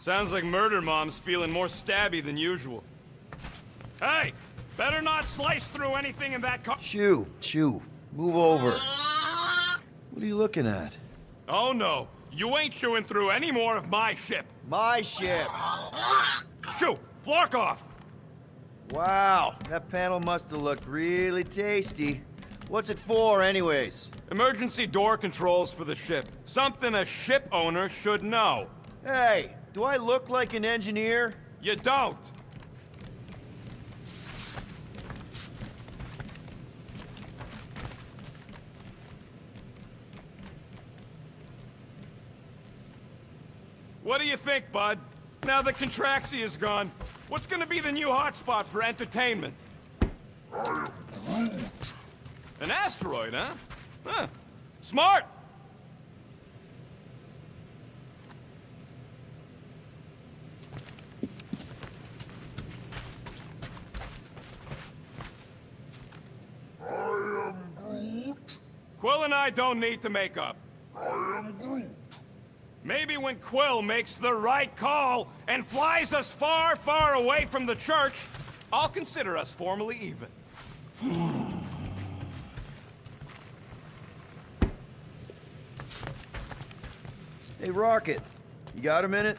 Sounds like Murder Mom's feeling more stabby than usual. Hey! Better not slice through anything in that car. Shoo, move over. What are you looking at? Oh no, you ain't chewing through any more of my ship. My ship! Shoo! Flark off! Wow, that panel must have looked really tasty. What's it for, anyways? Emergency door controls for the ship. Something a ship owner should know. Hey, do I look like an engineer? You don't. What do you think, bud? Now that Contraxi is gone, what's gonna be the new hotspot for entertainment? An asteroid, huh? Huh. Smart! Quill and I don't need to make up. Maybe when Quill makes the right call and flies us far, far away from the church, I'll consider us formally even. Hey, Rocket, you got a minute?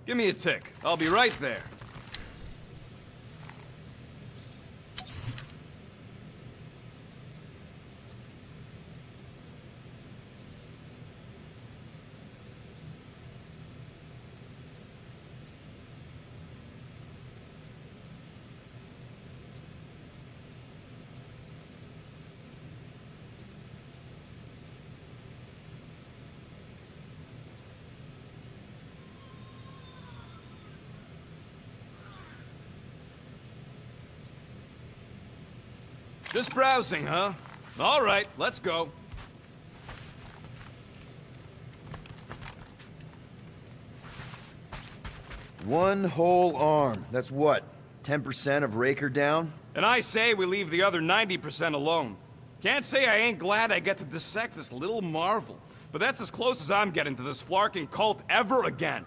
Give me a tick. I'll be right there. Just browsing, huh? All right, let's go. One whole arm. That's what? 10% of Raker down? And I say we leave the other 90% alone. Can't say I ain't glad I get to dissect this little marvel, but that's as close as I'm getting to this flarking cult ever again.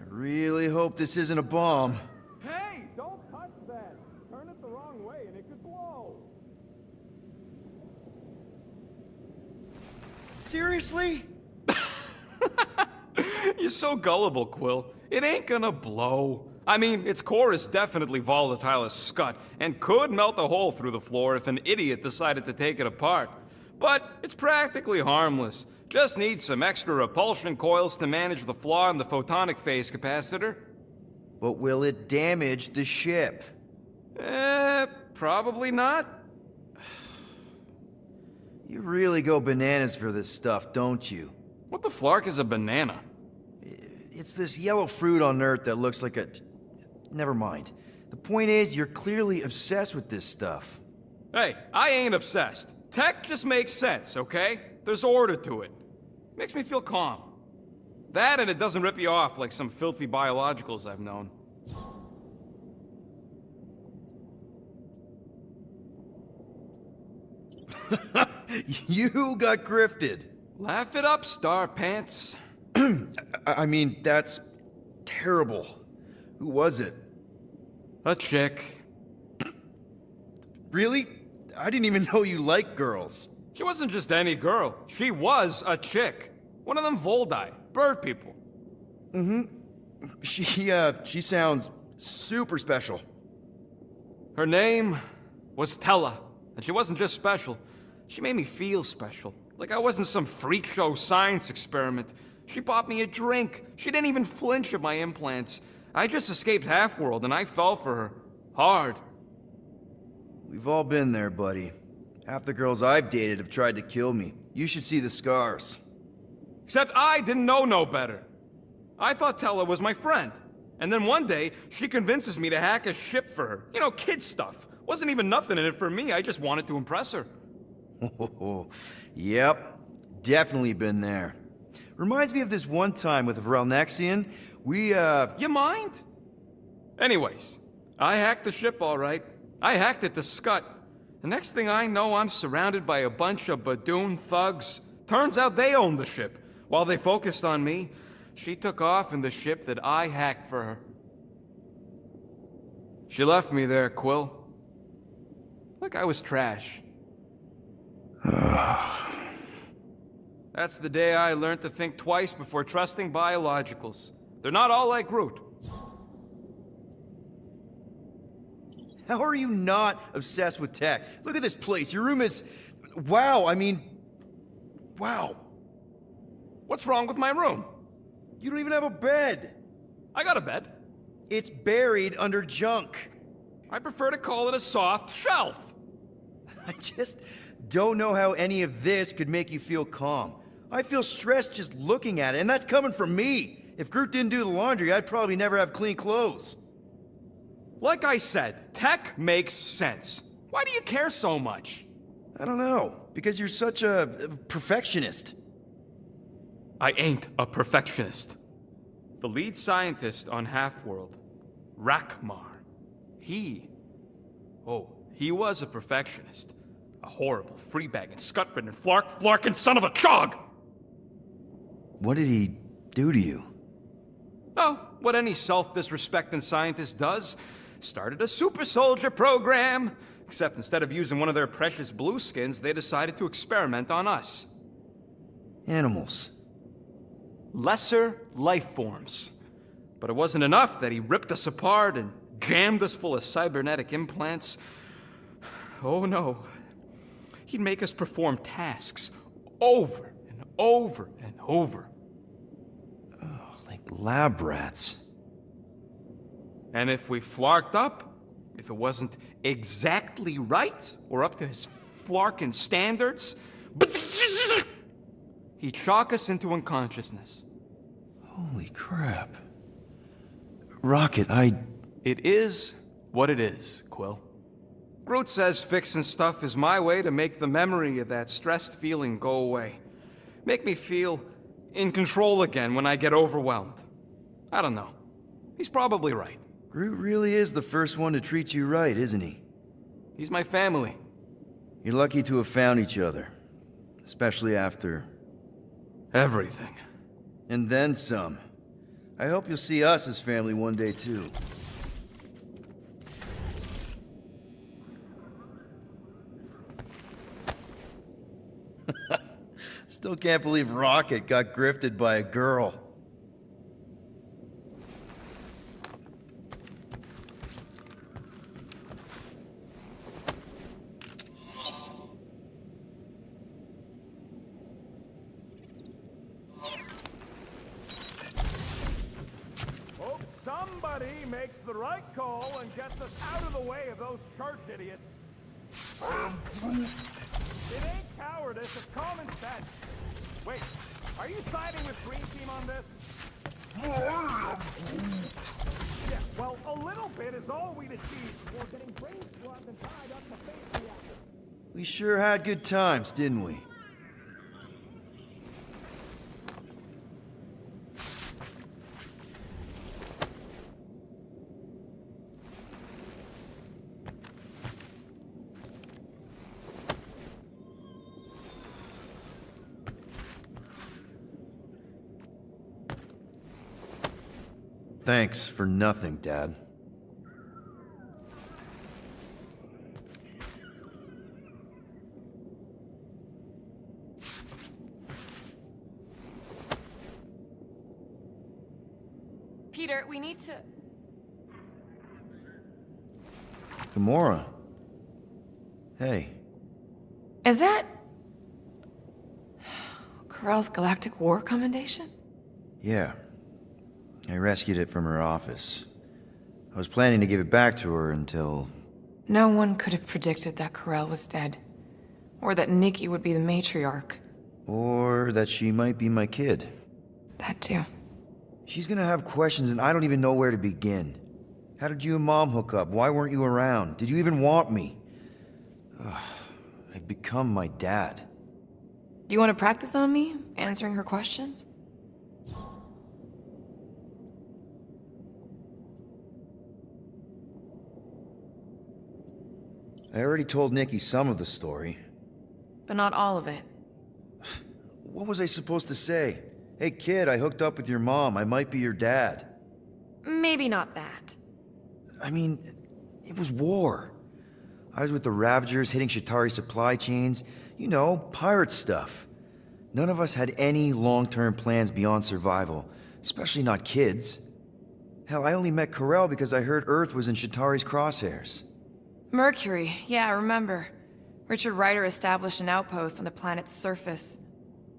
Really hope this isn't a bomb. Hey, don't touch that! Turn it the wrong way and it could blow! Seriously? You're so gullible, Quill. It ain't gonna blow. I mean, its core is definitely volatile as scut, and could melt a hole through the floor if an idiot decided to take it apart. But it's practically harmless. Just needs some extra repulsion coils to manage the flaw in the photonic phase capacitor. But will it damage the ship? Probably not. You really go bananas for this stuff, don't you? What the flark is a banana? It's this yellow fruit on Earth that looks like a... Never mind. The point is, you're clearly obsessed with this stuff. Hey, I ain't obsessed. Tech just makes sense, okay? There's order to it. Makes me feel calm. That and it doesn't rip you off like some filthy biologicals I've known. You got grifted. Laugh it up, Star Pants. I mean, that's terrible. Who was it? A chick. Really? I didn't even know you liked girls. She wasn't just any girl. She was a chick. One of them Voldi, bird people. She sounds super special. Her name was Tella, and she wasn't just special. She made me feel special, like I wasn't some freak show science experiment. She bought me a drink. She didn't even flinch at my implants. I just escaped Half-World, and I fell for her. Hard. We've all been there, buddy. Half the girls I've dated have tried to kill me. You should see the scars. Except I didn't know no better. I thought Tella was my friend. And then one day, she convinces me to hack a ship for her. You know, kid stuff. Wasn't even nothing in it for me, I just wanted to impress her. Oh, yep, definitely been there. Reminds me of this one time with Vrelnexian. You mind? Anyways, I hacked the ship all right. I hacked it to Scut. The next thing I know, I'm surrounded by a bunch of Badoon thugs. Turns out they owned the ship. While they focused on me, she took off in the ship that I hacked for her. She left me there, Quill. Like I was trash. That's the day I learned to think twice before trusting biologicals. They're not all like Groot. How are you not obsessed with tech? Look at this place. Your room is... Wow, I mean... Wow. What's wrong with my room? You don't even have a bed. I got a bed. It's buried under junk. I prefer to call it a soft shelf. I just don't know how any of this could make you feel calm. I feel stressed just looking at it, and that's coming from me. If Groot didn't do the laundry, I'd probably never have clean clothes. Like I said, tech makes sense. Why do you care so much? I don't know, because you're such a perfectionist. I ain't a perfectionist. The lead scientist on Half-World, Rakmar, he was a perfectionist. A horrible, free-bagging, scut-ridden, flarkin' son of a chog! What did he do to you? Oh, what any self-disrespecting scientist does. Started a super soldier program. Except instead of using one of their precious blueskins, they decided to experiment on us. Animals. Lesser life forms. But it wasn't enough that he ripped us apart and jammed us full of cybernetic implants. Oh no. He'd make us perform tasks over and over and over. Like lab rats. And if we flarked up, if it wasn't exactly right or up to his flarkin' standards, he'd shock us into unconsciousness. Holy crap. Rocket, It is what it is, Quill. Groot says fixing stuff is my way to make the memory of that stressed feeling go away. Make me feel in control again when I get overwhelmed. I don't know. He's probably right. Groot really is the first one to treat you right, isn't he? He's my family. You're lucky to have found each other. Especially after... Everything. And then some. I hope you'll see us as family one day, too. Still can't believe Rocket got grifted by a girl. Hope somebody makes the right call and gets us out of the way of those church idiots. It ain't cowardice, it's common sense. Wait, are you siding with Green Team on this? Yeah, well, a little bit is all we'd achieve before getting brain swabbed and tied up to face the actor. We sure had good times, didn't we? Thanks for nothing, Dad. Peter, we need to... Gamora. Hey. Is that... Corell's Galactic War Commendation? Yeah. I rescued it from her office. I was planning to give it back to her until... No one could have predicted that Corell was dead. Or that Nikki would be the matriarch. Or that she might be my kid. That too. She's gonna have questions and I don't even know where to begin. How did you and Mom hook up? Why weren't you around? Did you even want me? Ugh, I've become my dad. Do you want to practice on me, answering her questions? I already told Nikki some of the story. But not all of it. What was I supposed to say? Hey kid, I hooked up with your mom. I might be your dad. Maybe not that. I mean, it was war. I was with the Ravagers hitting Shatari supply chains. You know, pirate stuff. None of us had any long-term plans beyond survival, especially not kids. Hell, I only met Corell because I heard Earth was in Shatari's crosshairs. Mercury, yeah, I remember. Richard Ryder established an outpost on the planet's surface.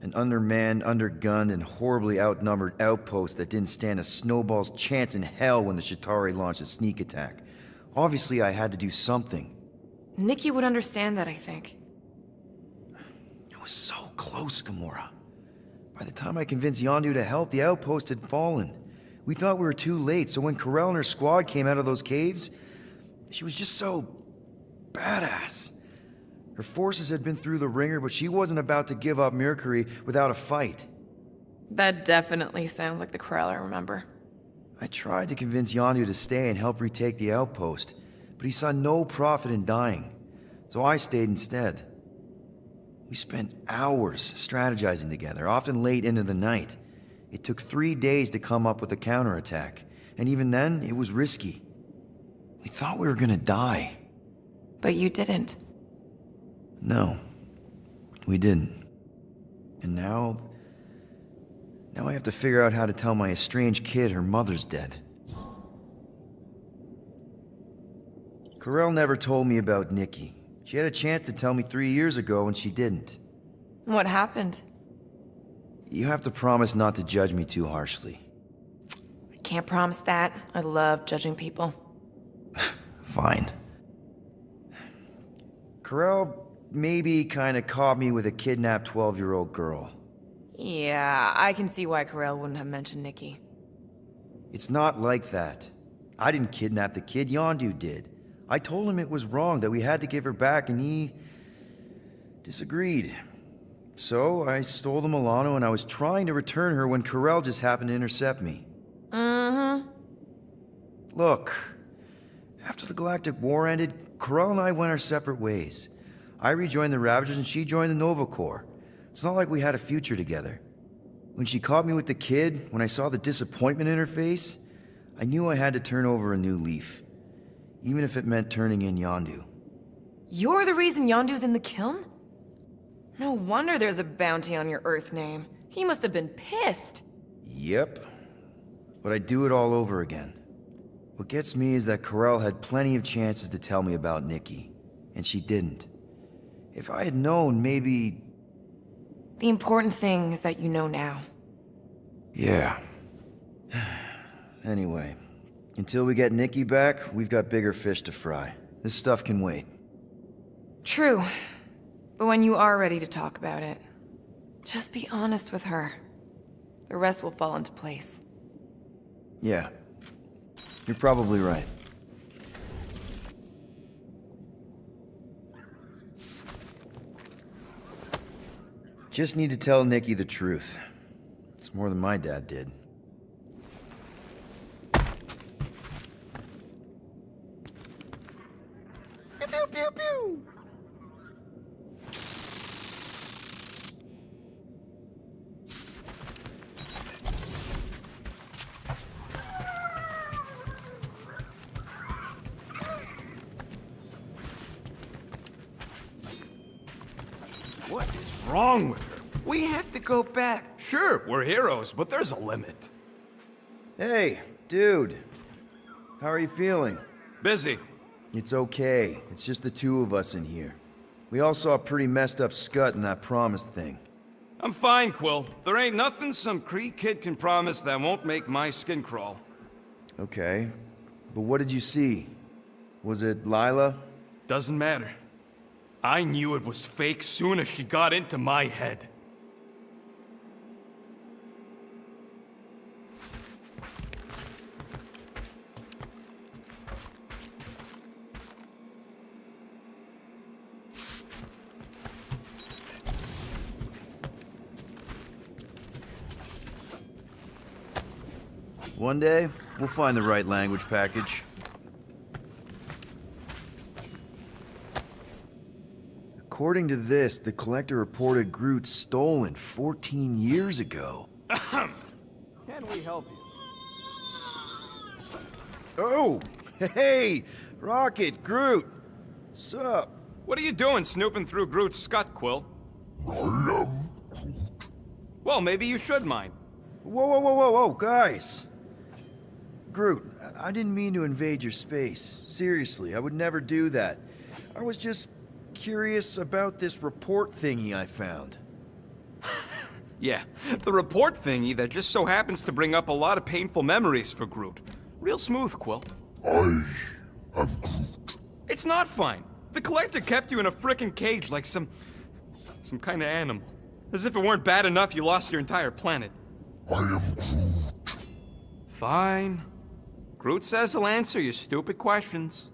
An undermanned, undergunned, and horribly outnumbered outpost that didn't stand a snowball's chance in hell when the Shatari launched a sneak attack. Obviously, I had to do something. Nikki would understand that, I think. It was so close, Gamora. By the time I convinced Yondu to help, the outpost had fallen. We thought we were too late, so when Corell and her squad came out of those caves, she was just so badass. Her forces had been through the ringer, but she wasn't about to give up Mercury without a fight. That definitely sounds like the Corell I remember. I tried to convince Yondu to stay and help retake the outpost, but he saw no profit in dying, so I stayed instead. We spent hours strategizing together, often late into the night. It took 3 days to come up with a counterattack, and even then, it was risky. We thought we were gonna die. But you didn't. No, we didn't. And now I have to figure out how to tell my estranged kid her mother's dead. Corell never told me about Nikki. She had a chance to tell me 3 years ago and she didn't. What happened? You have to promise not to judge me too harshly. I can't promise that. I love judging people. Fine. Corell maybe kinda caught me with a kidnapped 12-year-old girl. Yeah, I can see why Corell wouldn't have mentioned Nikki. It's not like that. I didn't kidnap the kid, Yondu did. I told him it was wrong, that we had to give her back, and he disagreed. So I stole the Milano and I was trying to return her when Corell just happened to intercept me. Mm-hmm. Look, after the Galactic War ended, Corell and I went our separate ways. I rejoined the Ravagers and she joined the Nova Corps. It's not like we had a future together. When she caught me with the kid, when I saw the disappointment in her face, I knew I had to turn over a new leaf. Even if it meant turning in Yondu. You're the reason Yondu's in the kiln? No wonder there's a bounty on your Earth name. He must have been pissed. Yep. But I'd do it all over again. What gets me is that Corell had plenty of chances to tell me about Nikki, and she didn't. If I had known, maybe... The important thing is that you know now. Yeah. Anyway, until we get Nikki back, we've got bigger fish to fry. This stuff can wait. True. But when you are ready to talk about it, just be honest with her. The rest will fall into place. Yeah. You're probably right. Just need to tell Nikki the truth. It's more than my dad did. Pew, pew, pew, pew. What is wrong with her? We have to go back. Sure, we're heroes, but there's a limit. Hey, dude. How are you feeling? Busy. It's okay. It's just the two of us in here. We all saw a pretty messed up scut in that promise thing. I'm fine, Quill. There ain't nothing some Kree kid can promise that won't make my skin crawl. Okay. But what did you see? Was it Lila? Doesn't matter. I knew it was fake soon as she got into my head. One day, we'll find the right language package. According to this, the Collector reported Groot stolen 14 years ago. Can we help you? Oh! Hey! Rocket, Groot! Sup? What are you doing snooping through Groot's scut, Quill? Well, maybe you should mind. Whoa, guys! Groot, I didn't mean to invade your space. Seriously, I would never do that. I was just curious about this report thingy I found. Yeah, the report thingy that just so happens to bring up a lot of painful memories for Groot. Real smooth, Quill. I am Groot. It's not fine. The Collector kept you in a frickin' cage like some kind of animal. As if it weren't bad enough you lost your entire planet. I am Groot. Fine. Groot says he'll answer your stupid questions.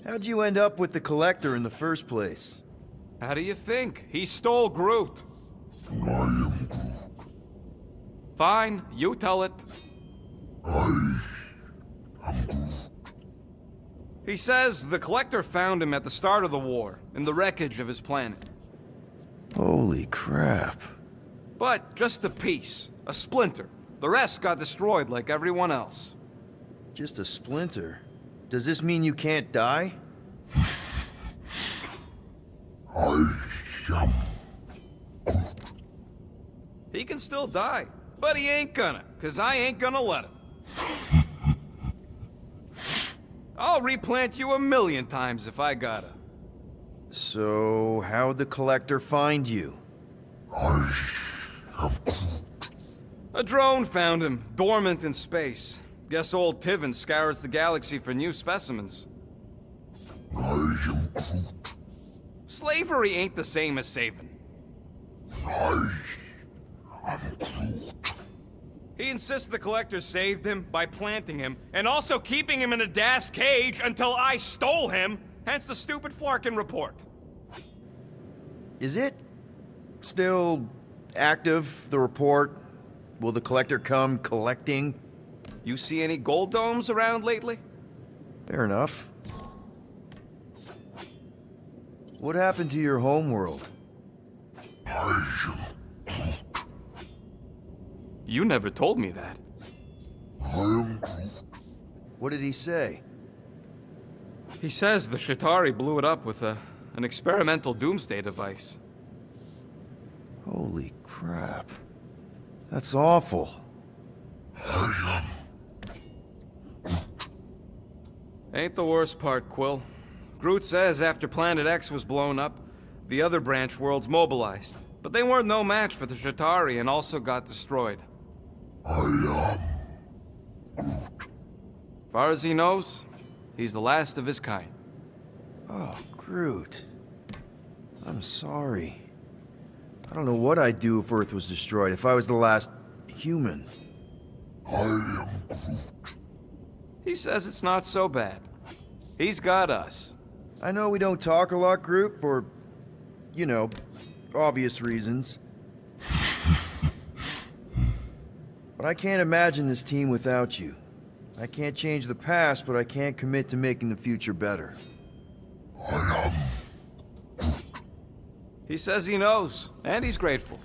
How'd you end up with the Collector in the first place? How do you think? He stole Groot. I am Groot. Fine, you tell it. I am Groot. He says the Collector found him at the start of the war, in the wreckage of his planet. Holy crap. But just a piece, a splinter. The rest got destroyed like everyone else. Just a splinter? Does this mean you can't die? I am Groot. He can still die, but he ain't gonna, 'cause I ain't gonna let him. I'll replant you 1,000,000 times if I gotta. So, how'd the Collector find you? I am Groot. A drone found him, dormant in space. Guess old Tiven scours the galaxy for new specimens. I am Groot. Slavery ain't the same as saving. I am Groot. He insists the Collector saved him by planting him, and also keeping him in a das cage until I stole him, hence the stupid Flarkin report. Is it still active, the report? Will the Collector come collecting? You see any gold domes around lately? Fair enough. What happened to your homeworld? I am Groot. You never told me that. I am Groot. What did he say? He says the Shatari blew it up with an experimental doomsday device. Holy crap. That's awful. I am Ain't the worst part, Quill. Groot says after Planet X was blown up, the other branch worlds mobilized. But they weren't no match for the Shatari and also got destroyed. I am Far as he knows, he's the last of his kind. Oh, Groot. I'm sorry. I don't know what I'd do if Earth was destroyed, if I was the last human. I am Groot. He says it's not so bad. He's got us. I know we don't talk a lot, Groot, for, you know, obvious reasons. But I can't imagine this team without you. I can't change the past, but I can't commit to making the future better. I am He says he knows, and he's grateful.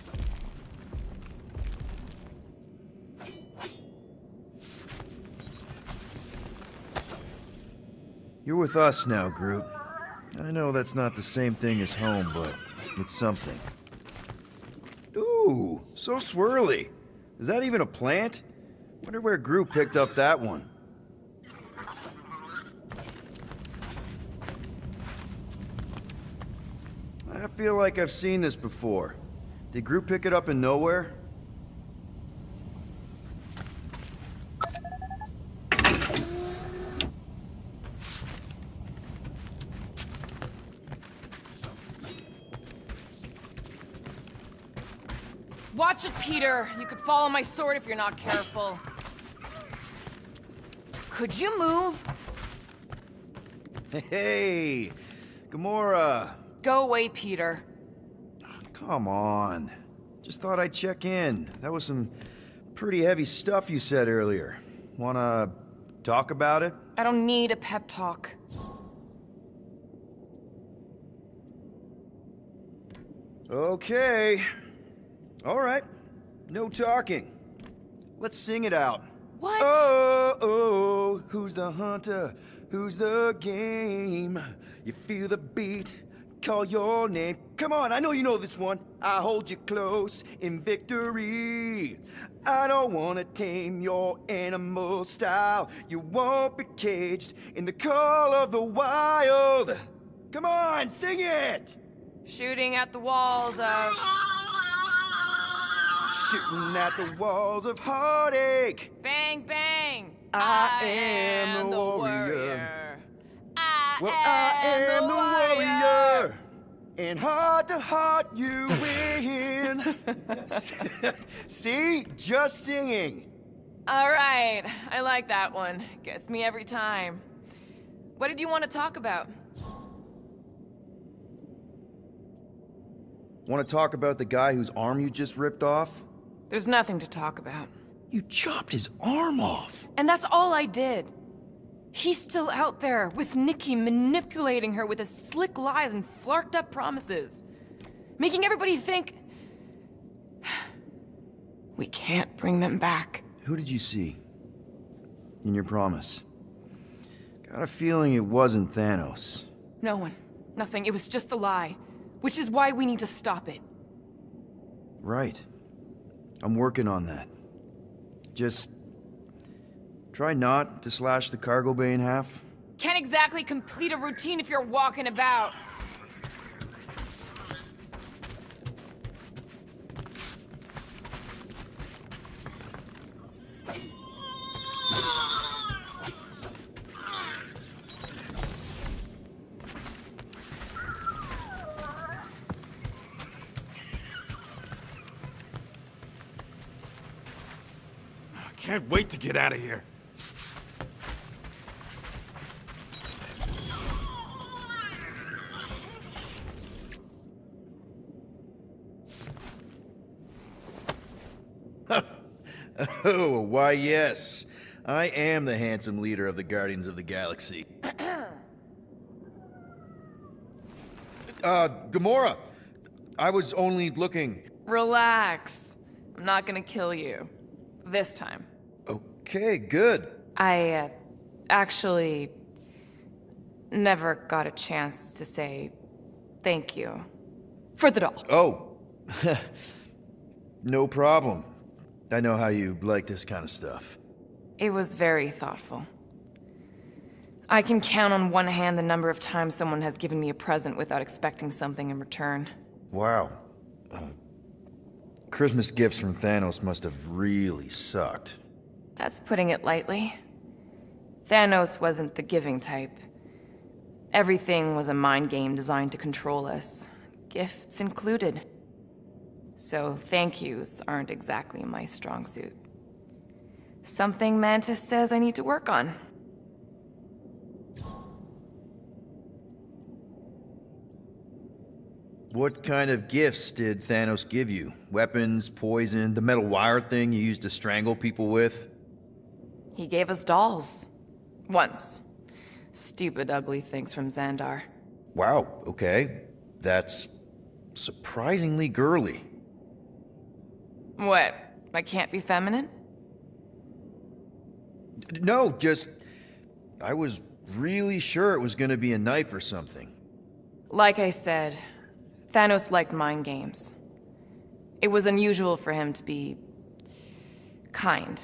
You're with us now, Groot. I know that's not the same thing as home, but it's something. Ooh, so swirly. Is that even a plant? Wonder where Groot picked up that one. I feel like I've seen this before. Did Groot pick it up in nowhere? Watch it, Peter. You could fall on my sword if you're not careful. Could you move? Hey, Gamora. Go away, Peter. Come on. Just thought I'd check in. That was some pretty heavy stuff you said earlier. Wanna talk about it? I don't need a pep talk. Okay. Alright. No talking. Let's sing it out. What? Oh, who's the hunter? Who's the game? You feel the beat, call your name. Come on, I know you know this one. I hold you close in victory. I don't wanna tame your animal style. You won't be caged in the call of the wild. Come on, sing it! Shooting at the walls of... Shooting at the walls of heartache. Bang, bang! I am the warrior. I am the warrior. And heart to heart you win. See? Just singing. All right, I like that one. Gets me every time. What did you want to talk about? Want to talk about the guy whose arm you just ripped off? There's nothing to talk about. You chopped his arm off. And that's all I did. He's still out there, with Nikki manipulating her with his slick lies and flarked up promises. Making everybody think... we can't bring them back. Who did you see? In your promise? Got a feeling it wasn't Thanos. No one. Nothing. It was just a lie. Which is why we need to stop it. Right. I'm working on that. Just... try not to slash the cargo bay in half. Can't exactly complete a routine if you're walking about. Can't wait to get out of here. Oh, why yes. I am the handsome leader of the Guardians of the Galaxy. Gamora! I was only looking... Relax. I'm not gonna kill you. This time. Okay, good. I, actually... never got a chance to say thank you. For the doll. Oh. No problem. I know how you like this kind of stuff. It was very thoughtful. I can count on one hand the number of times someone has given me a present without expecting something in return. Wow. Christmas gifts from Thanos must have really sucked. That's putting it lightly. Thanos wasn't the giving type. Everything was a mind game designed to control us, gifts included. So thank yous aren't exactly my strong suit. Something Mantis says I need to work on. What kind of gifts did Thanos give you? Weapons, poison, the metal wire thing you used to strangle people with? He gave us dolls. Once. Stupid, ugly things from Xandar. Wow, okay. That's surprisingly girly. What? I can't be feminine? No, just... I was really sure it was gonna be a knife or something. Like I said, Thanos liked mind games. It was unusual for him to be... kind.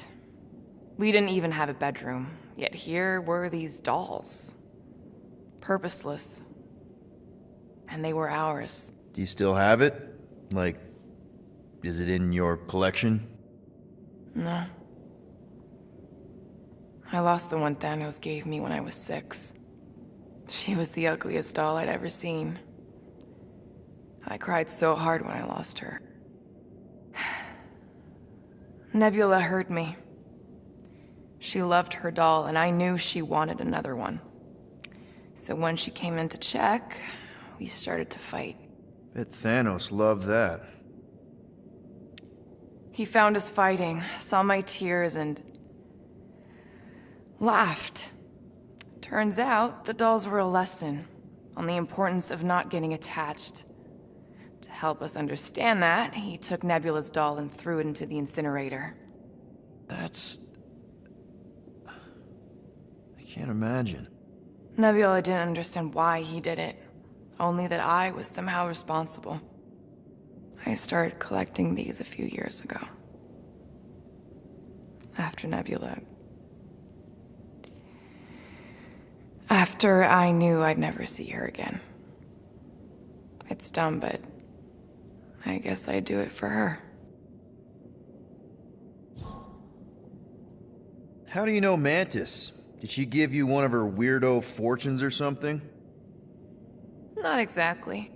We didn't even have a bedroom, yet here were these dolls. Purposeless. And they were ours. Do you still have it? Like, is it in your collection? No. I lost the one Thanos gave me when I was 6. She was the ugliest doll I'd ever seen. I cried so hard when I lost her. Nebula heard me. She loved her doll, and I knew she wanted another one. So when she came in to check, we started to fight. Bet Thanos loved that. He found us fighting, saw my tears, and laughed. Turns out, the dolls were a lesson on the importance of not getting attached. To help us understand that, he took Nebula's doll and threw it into the incinerator. That's... I can't imagine. Nebula didn't understand why he did it, only that I was somehow responsible. I started collecting these a few years ago. After Nebula. After I knew I'd never see her again. It's dumb, but I guess I'd do it for her. How do you know Mantis? Did she give you one of her weirdo fortunes or something? Not exactly.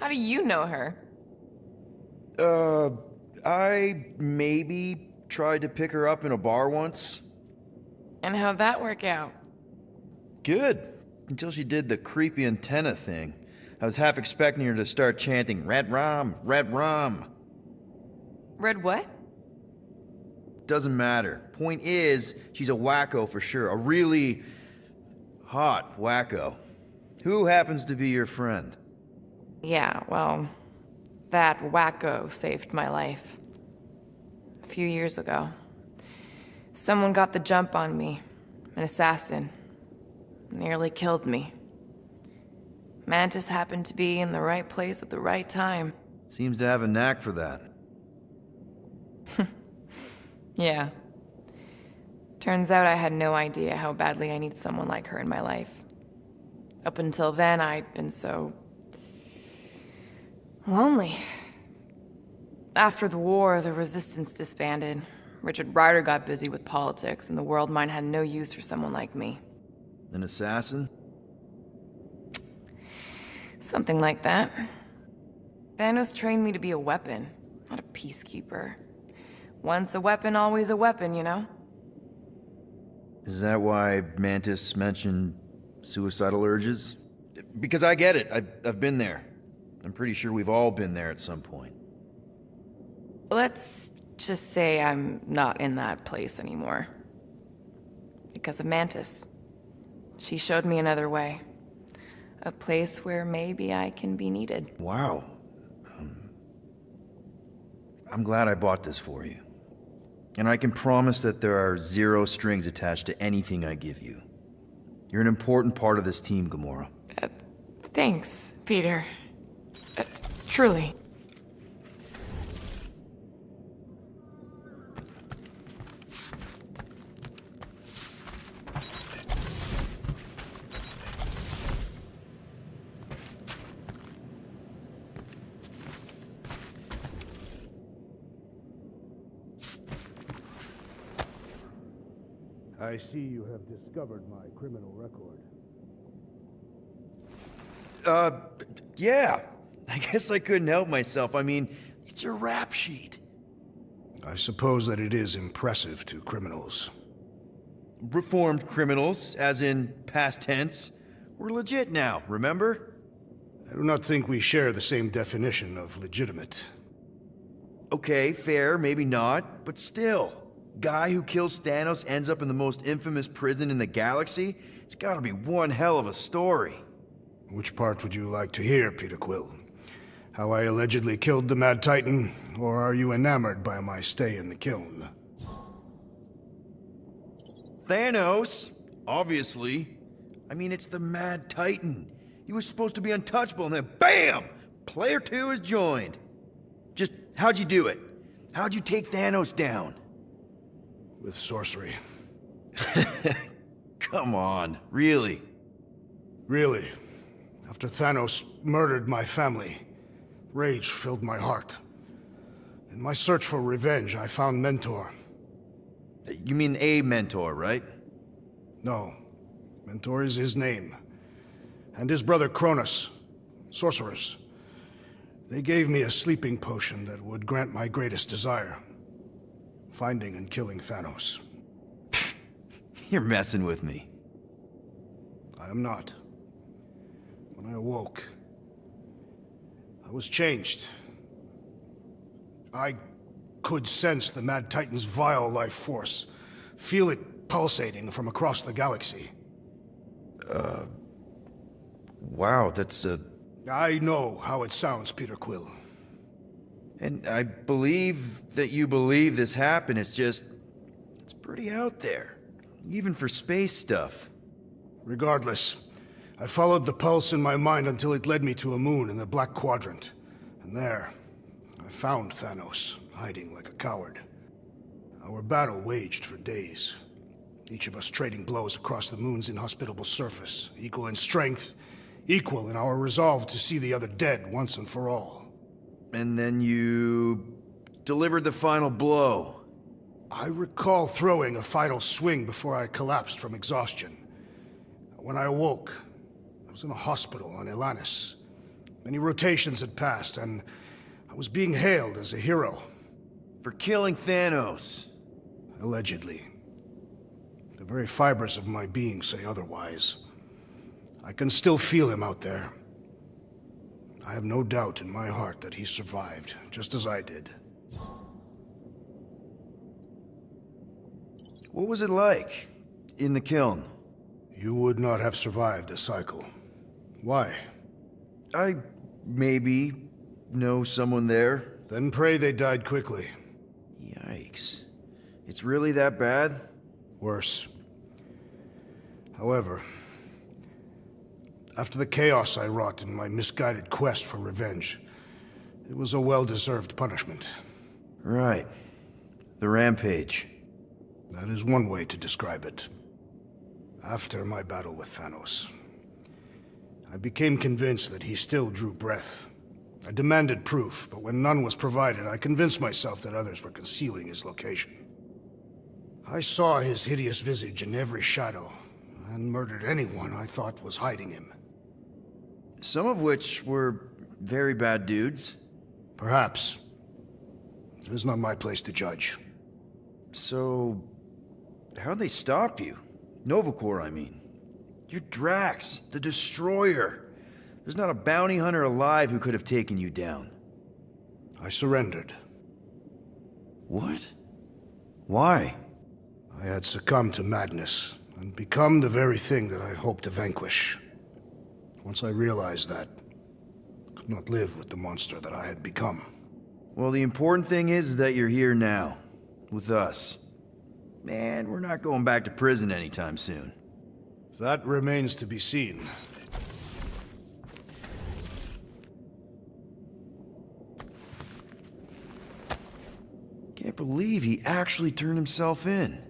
How do you know her? I maybe tried to pick her up in a bar once. And how'd that work out? Good. Until she did the creepy antenna thing. I was half expecting her to start chanting, Red Rum, Red Rum. Red what? Doesn't matter. Point is, she's a wacko for sure. A really hot wacko. Who happens to be your friend? Yeah, well, that wacko saved my life. A few years ago. Someone got the jump on me. An assassin. Nearly killed me. Mantis happened to be in the right place at the right time. Seems to have a knack for that. Yeah. Turns out I had no idea how badly I needed someone like her in my life. Up until then, I'd been so... lonely. After the war, the resistance disbanded. Richard Ryder got busy with politics, and the world mine had no use for someone like me. An assassin? Something like that. Thanos trained me to be a weapon, not a peacekeeper. Once a weapon, always a weapon, you know? Is that why Mantis mentioned suicidal urges? Because I get it. I've been there. I'm pretty sure we've all been there at some point. Let's just say I'm not in that place anymore. Because of Mantis. She showed me another way. A place where maybe I can be needed. Wow. I'm glad I bought this for you. And I can promise that there are zero strings attached to anything I give you. You're an important part of this team, Gamora. Thanks, Peter. Truly. I see you have discovered my criminal record. Yeah. I guess I couldn't help myself. I mean, it's your rap sheet. I suppose that it is impressive to criminals. Reformed criminals, as in past tense. We're legit now, remember? I do not think we share the same definition of legitimate. Okay, fair, maybe not, but still. Guy who kills Thanos ends up in the most infamous prison in the galaxy? It's gotta be one hell of a story. Which part would you like to hear, Peter Quill? How I allegedly killed the Mad Titan, or are you enamored by my stay in the kiln? Thanos, obviously. I mean, it's the Mad Titan. He was supposed to be untouchable, and then BAM! Player 2 is joined. Just, how'd you do it? How'd you take Thanos down? With sorcery. Come on, really? Really. After Thanos murdered my family, rage filled my heart. In my search for revenge, I found Mentor. You mean a mentor, right? No. Mentor is his name. And his brother Cronus, sorcerers. They gave me a sleeping potion that would grant my greatest desire. Finding and killing Thanos. You're messing with me. I am not. When I awoke, I was changed. I could sense the Mad Titan's vile life force, feel it pulsating from across the galaxy. Wow, that's a... I know how it sounds, Peter Quill. And I believe that you believe this happened. It's just... it's pretty out there. Even for space stuff. Regardless, I followed the pulse in my mind until it led me to a moon in the Black Quadrant. And there, I found Thanos, hiding like a coward. Our battle waged for days. Each of us trading blows across the moon's inhospitable surface, equal in strength, equal in our resolve to see the other dead once and for all. And then you... delivered the final blow. I recall throwing a final swing before I collapsed from exhaustion. When I awoke, I was in a hospital on Elanis. Many rotations had passed, and I was being hailed as a hero. For killing Thanos. Allegedly. The very fibers of my being say otherwise. I can still feel him out there. I have no doubt in my heart that he survived, just as I did. What was it like? In the kiln? You would not have survived the cycle. Why? I... maybe... know someone there. Then pray they died quickly. Yikes. It's really that bad? Worse. However, after the chaos I wrought in my misguided quest for revenge, it was a well-deserved punishment. Right. The rampage. That is one way to describe it. After my battle with Thanos, I became convinced that he still drew breath. I demanded proof, but when none was provided, I convinced myself that others were concealing his location. I saw his hideous visage in every shadow, and murdered anyone I thought was hiding him. Some of which were very bad dudes. Perhaps. It is not my place to judge. So... how'd they stop you? Nova Corps, I mean. You're Drax, the Destroyer. There's not a bounty hunter alive who could have taken you down. I surrendered. What? Why? I had succumbed to madness, and become the very thing that I hoped to vanquish. Once I realized that, I could not live with the monster that I had become. Well, the important thing is that you're here now. With us. Man, we're not going back to prison anytime soon. That remains to be seen. Can't believe he actually turned himself in.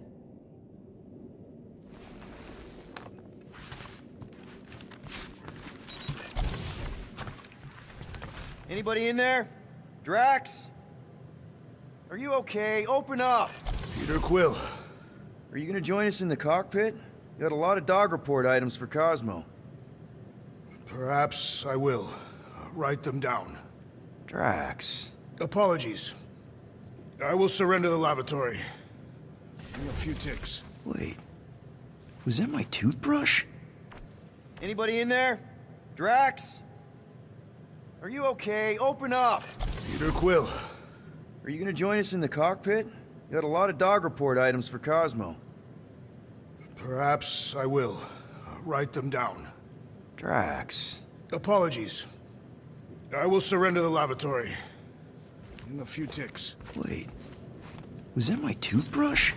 Anybody in there? Drax? Are you okay? Open up! Peter Quill. Are you gonna join us in the cockpit? You got a lot of dog report items for Cosmo. Perhaps I will. Write them down. Drax. Apologies. I will surrender the lavatory. In a few ticks. Wait. Was that my toothbrush? Anybody in there? Drax? Are you okay? Open up! Peter Quill. Are you gonna join us in the cockpit? You got a lot of dog report items for Cosmo. Perhaps I will. Write them down. Drax. Apologies. I will surrender the lavatory. In a few ticks. Wait. Was that my toothbrush?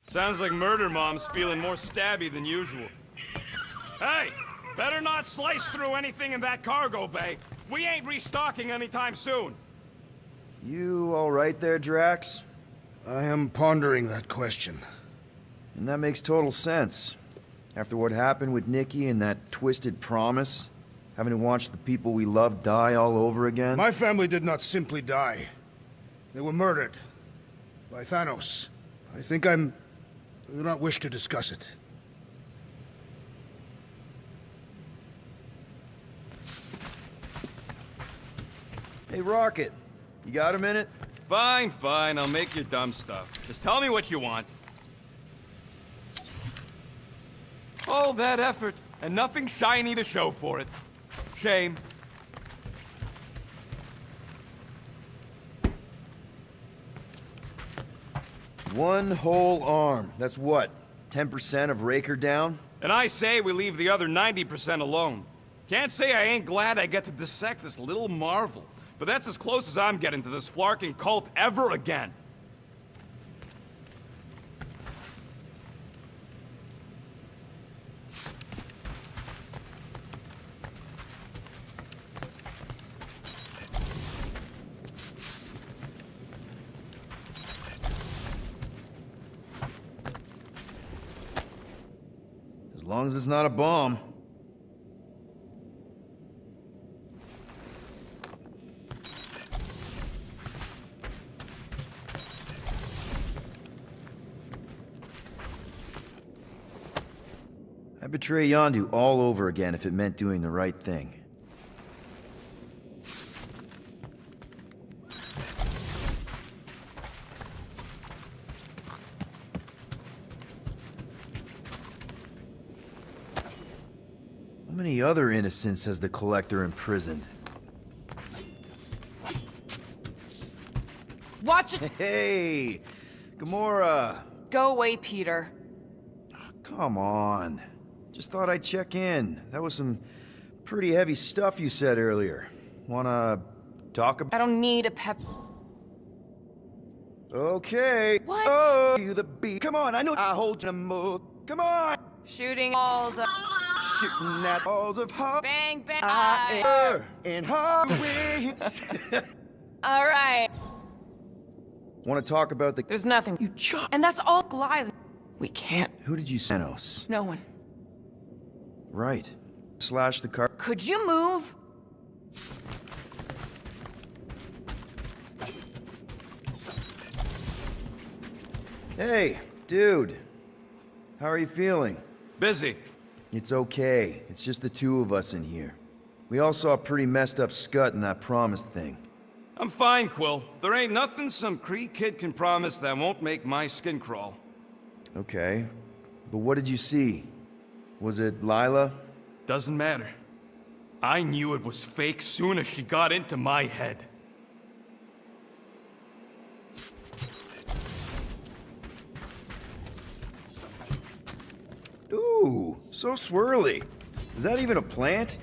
Sounds like Murder Mom's feeling more stabby than usual. Hey! Better not slice through anything in that cargo bay. We ain't restocking anytime soon. You all right there, Drax? I am pondering that question. And that makes total sense. After what happened with Nikki and that twisted promise, having to watch the people we love die all over again. My family did not simply die. They were murdered. By Thanos. I do not wish to discuss it. Hey, Rocket, you got a minute? Fine, fine, I'll make your dumb stuff. Just tell me what you want. All that effort, and nothing shiny to show for it. Shame. One whole arm. That's what? 10% of Raker down? And I say we leave the other 90% alone. Can't say I ain't glad I get to dissect this little marvel, but that's as close as I'm getting to this Flarkin cult ever again. As long as it's not a bomb. I'd betray Yondu all over again if it meant doing the right thing. How many other innocents has the Collector imprisoned? Watch it! Hey! Gamora! Go away, Peter. Come on. Just thought I'd check in. That was some pretty heavy stuff you said earlier. Wanna talk about... I don't need a pep... Okay. What? Oh, you the beat. Come on, I know I hold you move. Come on! Shooting balls up. Shooting at balls of heart. Bang, bang. In highways. All right. Want to talk about the... There's nothing. You chop... And that's all lies. We can't. Who did you... Thanos. No one. Right. Slash the car... Could you move? Hey, dude. How are you feeling? Busy. It's okay. It's just the two of us in here. We all saw a pretty messed up scut in that promise thing. I'm fine, Quill. There ain't nothing some Kree kid can promise that won't make my skin crawl. Okay. But what did you see? Was it Lila? Doesn't matter. I knew it was fake soon as she got into my head. Ooh, so swirly. Is that even a plant?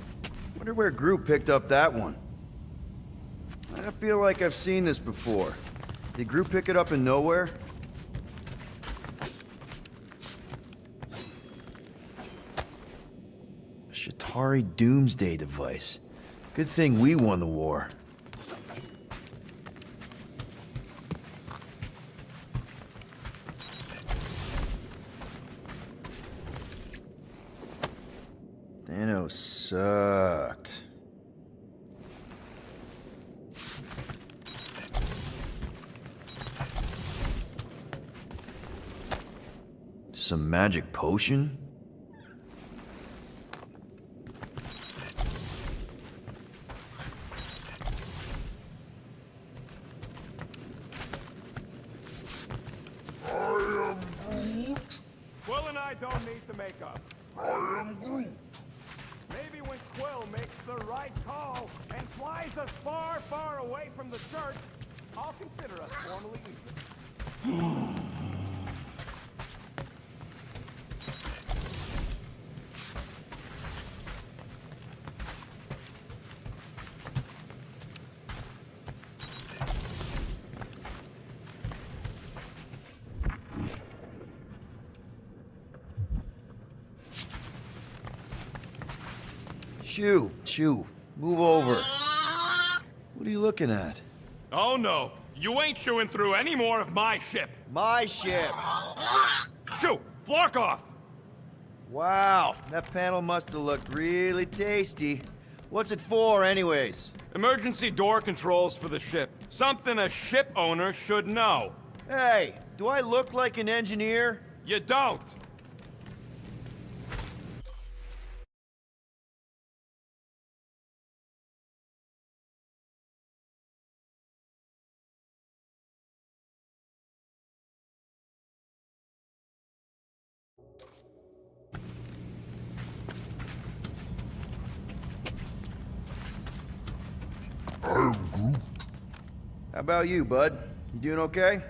Wonder where Groot picked up that one. I feel like I've seen this before. Did Groot pick it up in nowhere? A Shatari doomsday device. Good thing we won the war. Thanos sucked. Some magic potion? Quill and I don't need to make up. I am Groot. Maybe when Quill makes the right call and flies us far, far away from the church, I'll consider us formally even. Shoo, move over. What are you looking at? Oh no, you ain't chewing through any more of my ship. My ship! Shoo, Flark off! Wow, that panel must have looked really tasty. What's it for, anyways? Emergency door controls for the ship. Something a ship owner should know. Hey, do I look like an engineer? You don't. How about you, bud? You doing okay?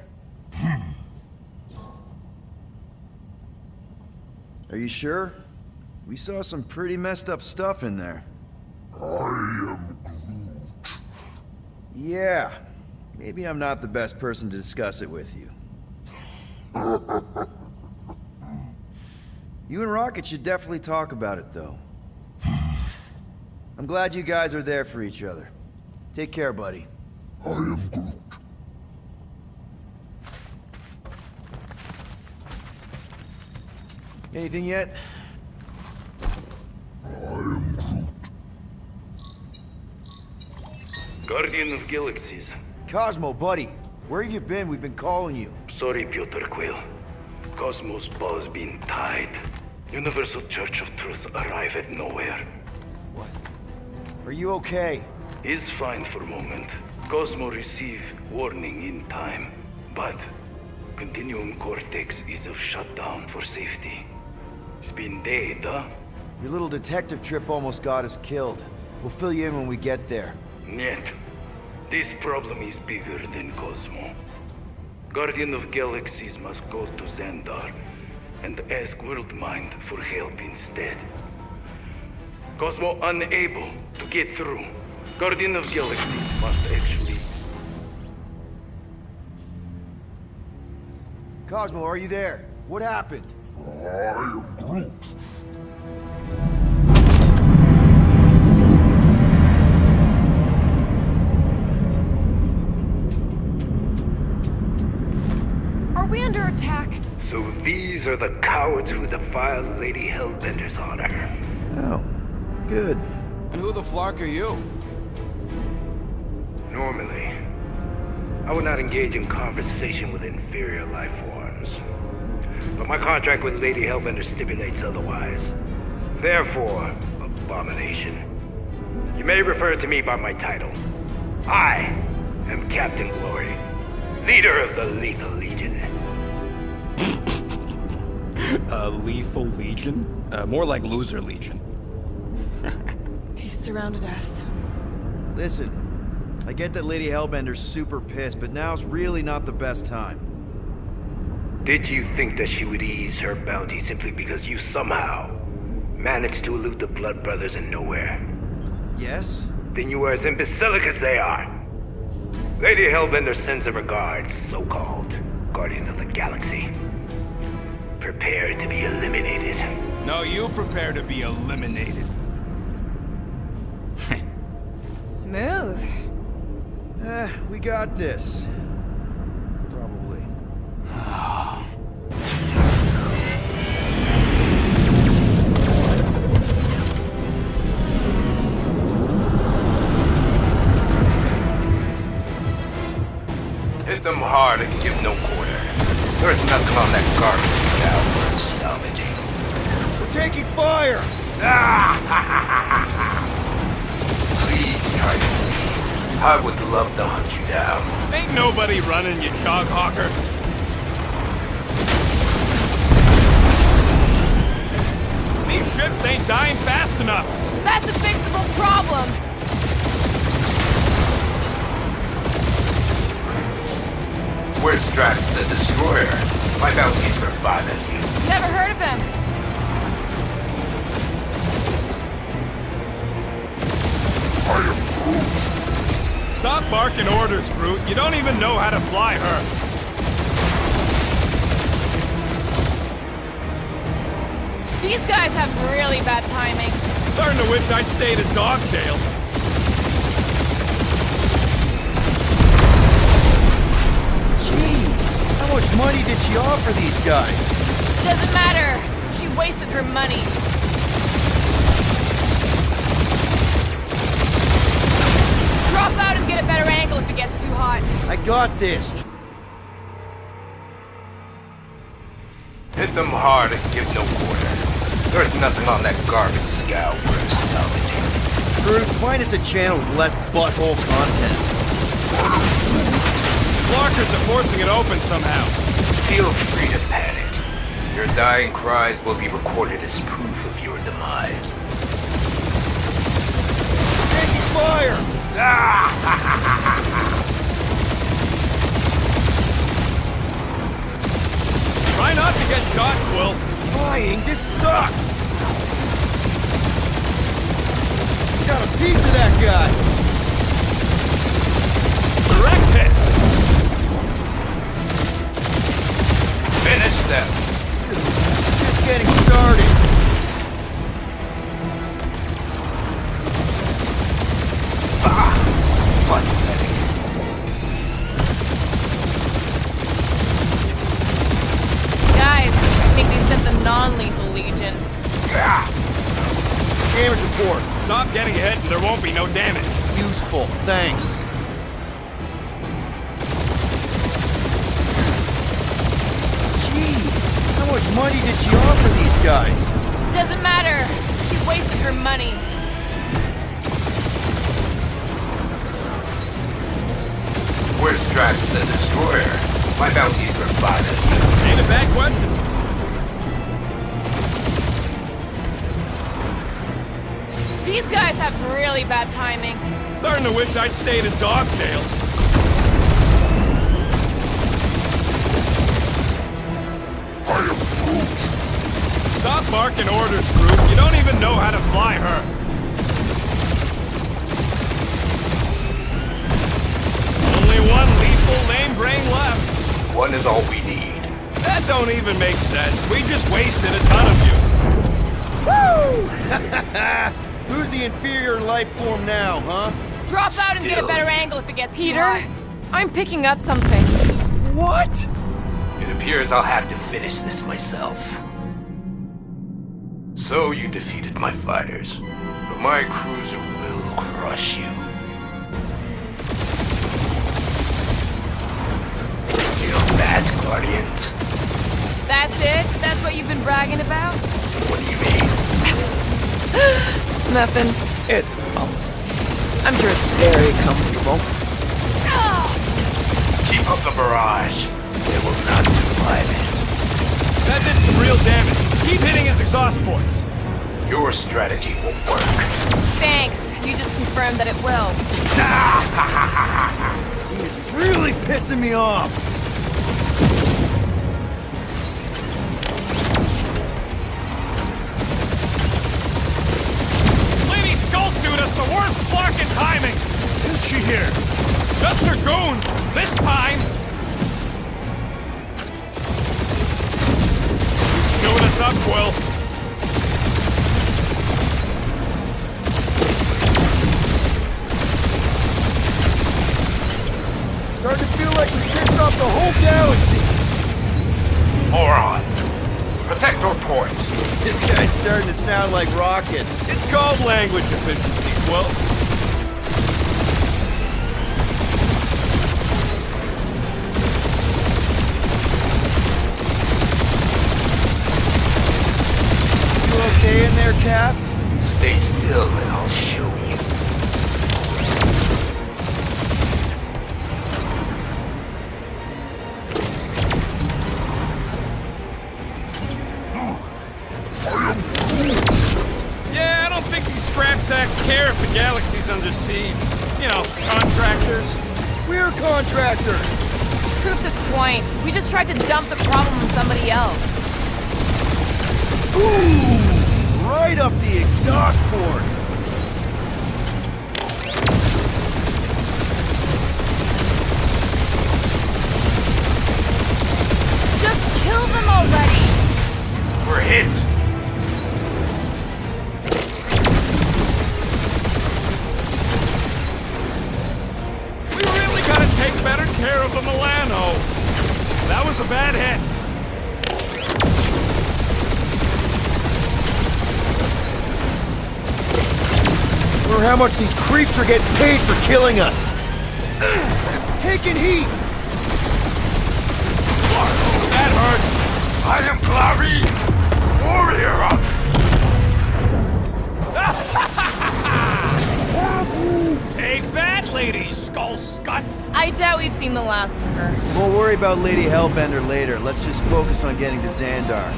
Are you sure? We saw some pretty messed up stuff in there. I am Yeah. Maybe I'm not the best person to discuss it with you. You and Rocket should definitely talk about it, though. I'm glad you guys are there for each other. Take care, buddy. I am Groot. Anything yet? Guardian of Galaxies. Cosmo, buddy. Where have you been? We've been calling you. Sorry, Piotr Quill. Cosmos ball's been tied. Universal Church of Truth arrive at nowhere. What? Are you okay? Is fine for moment. Cosmo receive warning in time. But Continuum Cortex is of shutdown for safety. It's been dead, huh? Your little detective trip almost got us killed. We'll fill you in when we get there. Yet, this problem is bigger than Cosmo. Guardian of Galaxies must go to Xandar and ask Worldmind for help instead. Cosmo unable to get through. Guardian of Galaxies must actually... Cosmo, are you there? What happened? I am Groot. Are we under attack? So these are the cowards who defiled Lady Hellbender's honor. Oh, good. And who the Flark are you? Normally, I would not engage in conversation with inferior life forms. But my contract with Lady Hellbender stipulates otherwise. Therefore, Abomination, you may refer to me by my title. I am Captain Glory, leader of the Lethal Legion. Lethal Legion? More like Loser Legion. He surrounded us. Listen, I get that Lady Hellbender's super pissed, but now's really not the best time. Did you think that she would ease her bounty simply because you somehow managed to elude the Blood Brothers in nowhere? Yes? Then you were as imbecilic as they are. Lady Hellbender sends her regards, so-called Guardians of the Galaxy. Prepare to be eliminated. No, you prepare to be eliminated. Smooth. We got this. Probably. Hit them hard and give no quarter. There's nothing on that garbage now worth salvaging. We're taking fire! Please try to leave. I would love to hunt you down. Ain't nobody running, you chog hawker. These ships ain't dying fast enough. That's a fixable problem. Where's Strax the Destroyer? My bounties for 5 as you. Never heard of him. I am Groot. Stop barking orders, Groot. You don't even know how to fly her. The These guys have really bad timing. Starting to wish I'd stayed in dog jail. Jeez, how much money did she offer these guys? Doesn't matter. She wasted her money. Drop out and get a better angle if it gets too hot. I got this. Hit them hard and give no quarter. There's nothing on that garbage scow worth salvaging. Groot, find us a channel with less butthole content. Blockers are forcing it open somehow. Feel free to panic. Your dying cries will be recorded as proof of your demise. Taking fire! Try not to get shot, Quill. Flying, this sucks! Got a piece of that guy! Direct hit. Finish them. Just getting started. Pathetic. Guys, I think they sent the non-lethal Legion. Damage report. Stop getting hit and there won't be no damage. Useful, thanks. Jeez, how much money did she offer these guys? Doesn't matter. She wasted her money. Where's Drax the Destroyer? My bounties are fine. Ain't a bad question. These guys have really bad timing. Starting to wish I'd stayed in dog jail. I am Groot. Stop barking orders, Groot. You don't even know how to fly her. Only one lethal lame brain left. One is all we need. That don't even make sense. We just wasted a ton of you. Woo! Who's the inferior life form now, huh? Drop out and get a Still. better angle if it gets too hot. Peter, I'm picking up something. What? It appears I'll have to finish this myself. So you defeated my fighters, but my cruiser will crush you. Feel that, Guardians? That's it? That's what you've been bragging about? What do you mean? Nothing. It's, I'm sure it's very comfortable. Keep up the barrage. They will not survive it. That did some real damage. Keep hitting his exhaust ports. Your strategy won't work. Thanks. You just confirmed that it will. He's really pissing me off. Lady Skullsuit has the worst fucking timing. Is she here? Just her goons. This time. Doing us up, Quill. Starting to feel like we pissed off the whole galaxy. Morons. Protect our ports. This guy's starting to sound like Rocket. It's called language efficiency, Quill. You okay in there, Cap? Stay still and I'll show you. Yeah, I don't think these scrap sacks care if the galaxy's under siege. You know, contractors. We're contractors. Proves his point. We just tried to dump the problem on somebody else. Ooh, right up the exhaust port. Just kill them already! We're hit. a bad hit. I wonder how much these creeps are getting paid for killing us. Taking heat! That hurt. I am Clary, warrior of... Take that, Lady Skull Scut. I doubt we've seen the last of her. We'll worry about Lady Hellbender later. Let's just focus on getting to Xandar.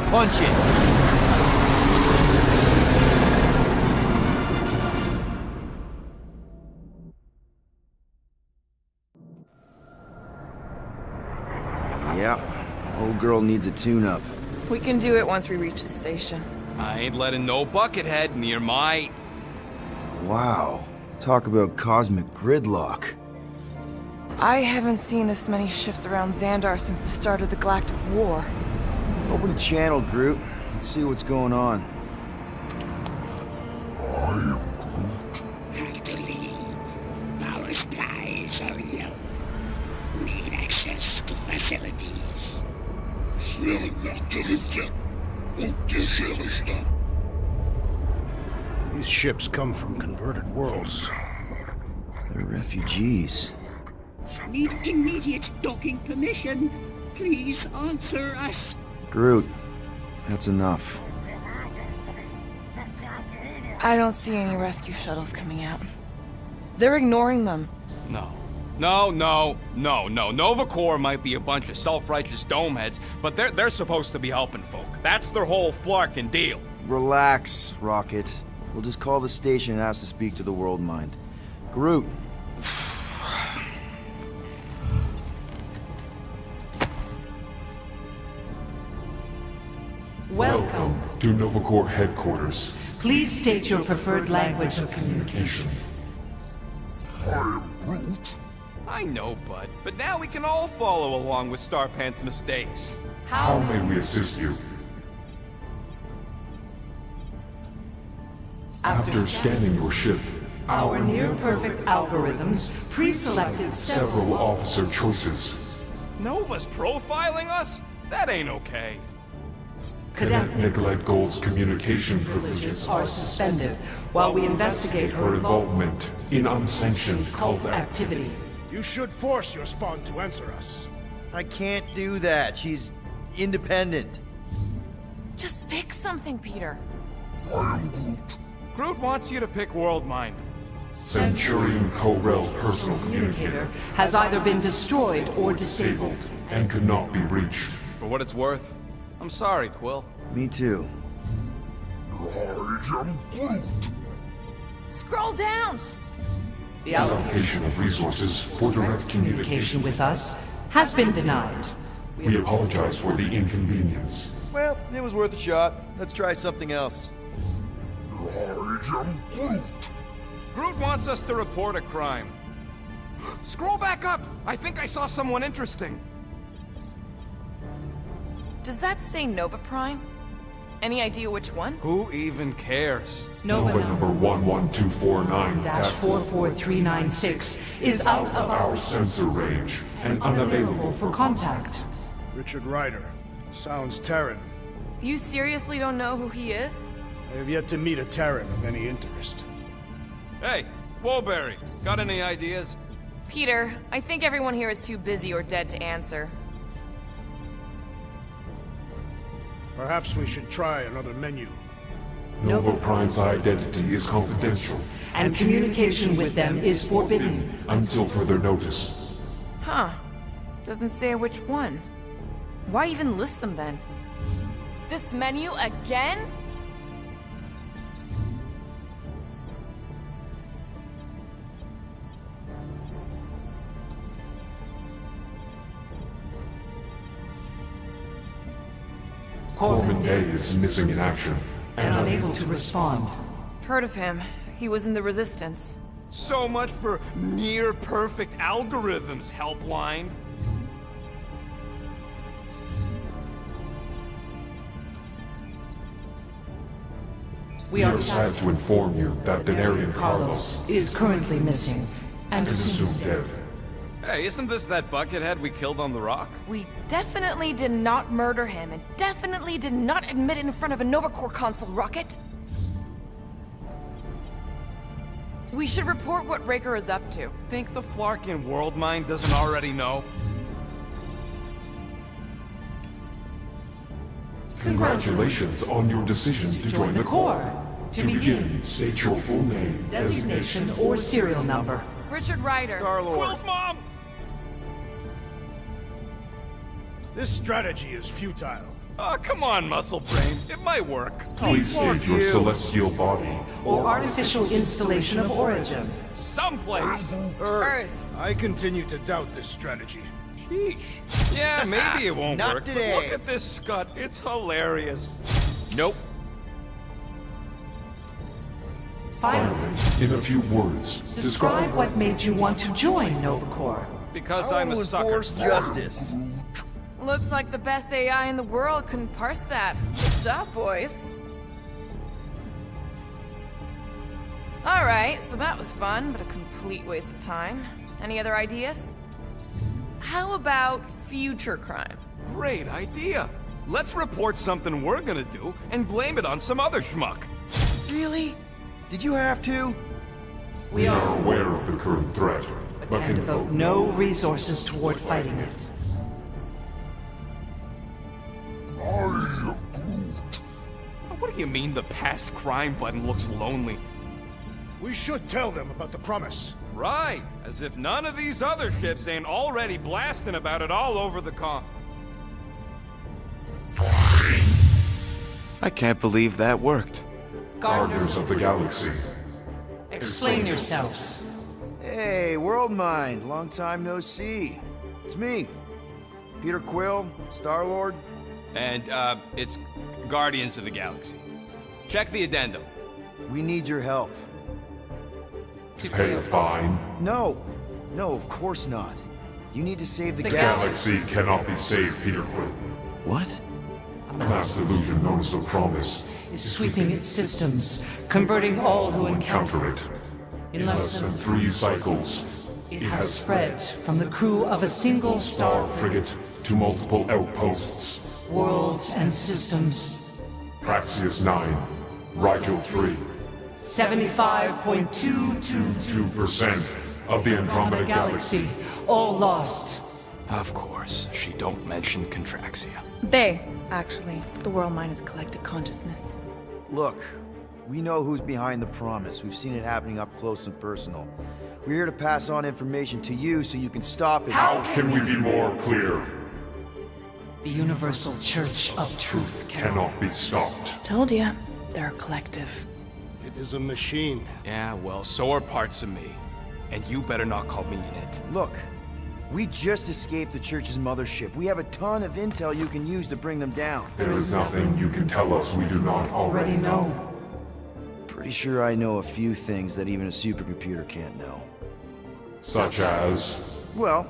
Punch it! Yep. Old girl needs a tune-up. We can do it once we reach the station. I ain't letting no buckethead near my... Wow. Talk about cosmic gridlock. I haven't seen this many ships around Xandar since the start of the Galactic War. Open a channel, Groot. Let's see what's going on. Have to leave. Power supplies are low. Need access to facilities. These ships come from converted worlds. They're refugees. Need immediate docking permission. Please answer us. Groot, that's enough. I don't see any rescue shuttles coming out. They're ignoring them. No. Nova Corps might be a bunch of self-righteous domeheads, but they're supposed to be helping folk. That's their whole flarkin' deal. Relax, Rocket. We'll just call the station and ask to speak to the World Mind. Groot. Welcome to Nova Corps headquarters. Please state your preferred language of communication. I know, Bud, but now we can all follow along with Starpant's mistakes. How may we assist you? After scanning your ship, Our near-perfect algorithms pre-selected several officer choices. Nova's profiling us? That ain't okay. Cadet Nicolette Gold's communication privileges privileges are suspended while we investigate her her involvement in unsanctioned cult activity. You should force your spawn to answer us. I can't do that. She's independent. Just pick something, Peter. Groot wants you to pick World Mind. Centurion Ko-Rel's personal communicator Has either been destroyed or disabled. and could not be reached. For what it's worth, I'm sorry, Quill. Me too. Scroll down! The allocation Allocation of resources for direct communication. with us has been denied. We apologize for the inconvenience. Well, it was worth a shot. Let's try something else. Groot wants us to report a crime. Scroll back up! I think I saw someone interesting. Does that say Nova Prime? Any idea which one? Who even cares? Nova number 11249 -44396 is out of our sensor range and unavailable for contact. Richard Ryder. Sounds Terran. You seriously don't know who he is? I have yet to meet a Terran of any interest. Hey, Woolberry, got any ideas? Peter, I think everyone here is too busy or dead to answer. Perhaps we should try another menu. Nova Prime's identity is confidential And communication with them is forbidden. until further notice. Huh. Doesn't say which one. Why even list them then? This menu again? Corbin Day is missing in action And unable to respond. Heard of him. He was in the Resistance. So much for near-perfect algorithms, Helpline. We We are are sad to inform you that Denarian Carlos Carlos is currently missing and is assumed assumed dead. Hey, isn't this that buckethead we killed on the rock? We definitely did not murder him, and definitely did not admit it in front of a Nova Corps console, Rocket. We should report what Raker is up to. Think the Flarkian world mind doesn't already know? Congratulations on your decision to join the Corps. To begin, state your full name, designation or serial number. Richard Ryder. Star-Lord. Quill's mom! This strategy is futile. Oh, come on, Muscle Brain. It might work. Please state your celestial body. Or artificial installation of origin. Someplace. Earth. I continue to doubt this strategy. Sheesh. Yeah, maybe it won't Not work, today. but look at this scut. It's hilarious. Nope. Finally, In a few words, describe what made you want to join Nova Corps. Because I I'm a will sucker. enforce justice. Looks like the best AI in the world couldn't parse that. Good job, boys. Alright, so that was fun, but a complete waste of time. Any other ideas? How about future crime? Great idea. Let's report something we're gonna do and blame it on some other schmuck. Really? Did you have to? we are aware of the current threat, but And can devote no resources toward fighting it. What do you mean the past crime button looks lonely? We should tell them about the promise. Right, as if none of these other ships ain't already blasting about it all over the con. I can't believe that worked. Guardians of the Galaxy. Explain yourselves. Hey, World Mind, long time no see. It's me, Peter Quill, Star-Lord. And, it's Guardians of the Galaxy. Check the addendum. We need your help. To Pay a fine. No, of course not. You need to save the The Galaxy cannot be saved, Peter Quill. What? A mass delusion known as the Promise is sweeping its systems, converting all who encounter encounter it. In Less than 3 cycles, it has spread from the crew of a single Star star, frigate to multiple outposts. worlds and systems. Praxius 9, Rigel 3. 75.222% 2% of the Andromeda Galaxy. all lost. Of course, she don't mention Contraxia. They, actually. The World Mind is collective consciousness. Look, we know who's behind the promise. We've seen it happening up close and personal. We're here to pass on information to you so you can stop it. How can we be more clear? The Universal Church of Truth Cannot be stopped. Told ya. They're a collective. It is a machine. Yeah, well, so are parts of me. And you better not call me in it. Look, we just escaped the Church's mothership. We have a ton of intel you can use to bring them down. There is nothing you can tell us we do not already already know. know. Pretty sure I know a few things that even a supercomputer can't know. Such as... Well,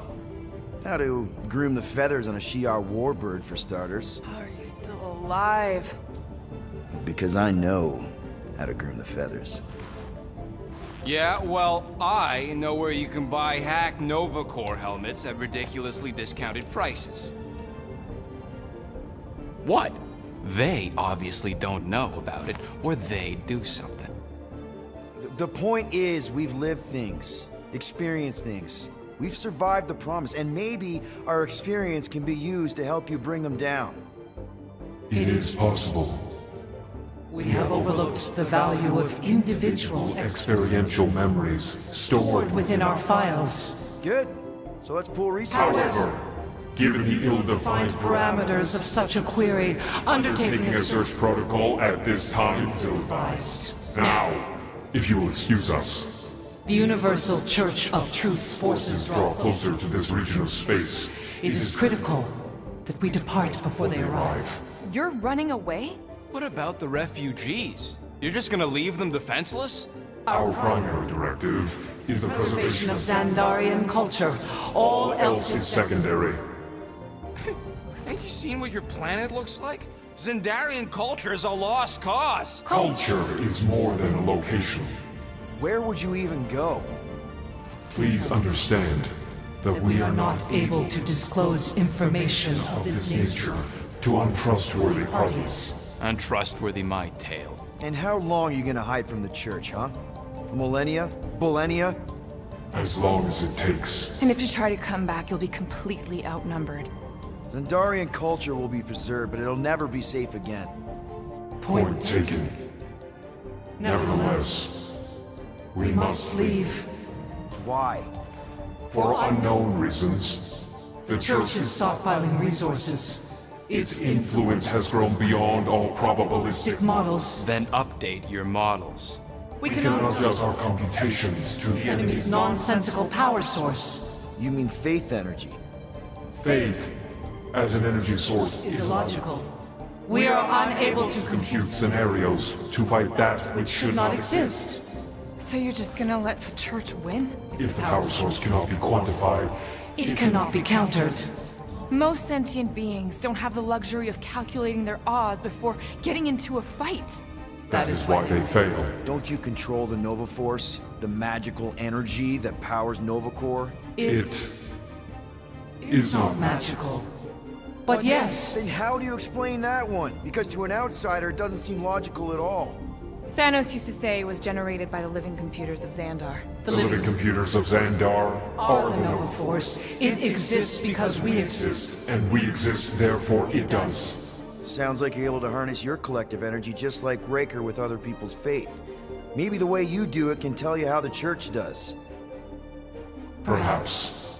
how to groom the feathers on a Shi'ar warbird, for starters. How are you still alive? Because I know how to groom the feathers. Yeah, well, I know where you can buy hacked Nova Corps helmets at ridiculously discounted prices. What? They obviously don't know about it, or they'd do something. The point is, we've lived things, experienced things. We've survived the promise, and maybe our experience can be used to help you bring them down. It is possible. We have overlooked the value of individual Experiential memories stored within our files. Good. So let's pool resources. However, given the ill-defined Parameters of such a query, undertaking taking a search protocol at this time is advised. now, if you will excuse us, The Universal Church of Truth's forces draw closer to this region of space. It is critical that we depart before they arrive. You're running away? What about the refugees? You're just gonna leave them defenseless? Our primary directive is the Preservation preservation of of Xandarian culture. All else is secondary. Ain't you seen what your planet looks like? Xandarian culture is a lost cause. Culture is more than a location. Where would you even go? Please understand, that we are not able to disclose information of this nature to untrustworthy parties. parties. Untrustworthy my tale. And how long are you gonna hide from the church, huh? Millennia? Millennia? As long as it takes. And if you try to come back, you'll be completely outnumbered. Zendarian culture will be preserved, but it'll never be safe again. Point taken. Nevertheless, we must leave. Why? For unknown reasons. The Church is stockpiling resources. Its influence has grown beyond all probabilistic. Models. Then update your models. We We cannot adjust our computations to the enemy's nonsensical power source. You mean faith energy? faith as an energy source Is illogical. We are unable to compute scenarios to fight that which should not exist. So you're just gonna let the church win? If the power source cannot be quantified, It cannot be countered. Most sentient beings don't have the luxury of calculating their odds before getting into a fight. that is why they fail. Don't you control the Nova Force? The magical energy that powers Nova Corps? It is not Magical. But yes, Then how do you explain that one? Because to an outsider, it doesn't seem logical at all. Thanos used to say it was generated by the living computers of Xandar. the living computers of Xandar are the Nova Force. It exists because we exist. and we exist, therefore it does. Sounds like you're able to harness your collective energy just like Raker with other people's faith. Maybe the way you do it can tell you how the church does. Perhaps.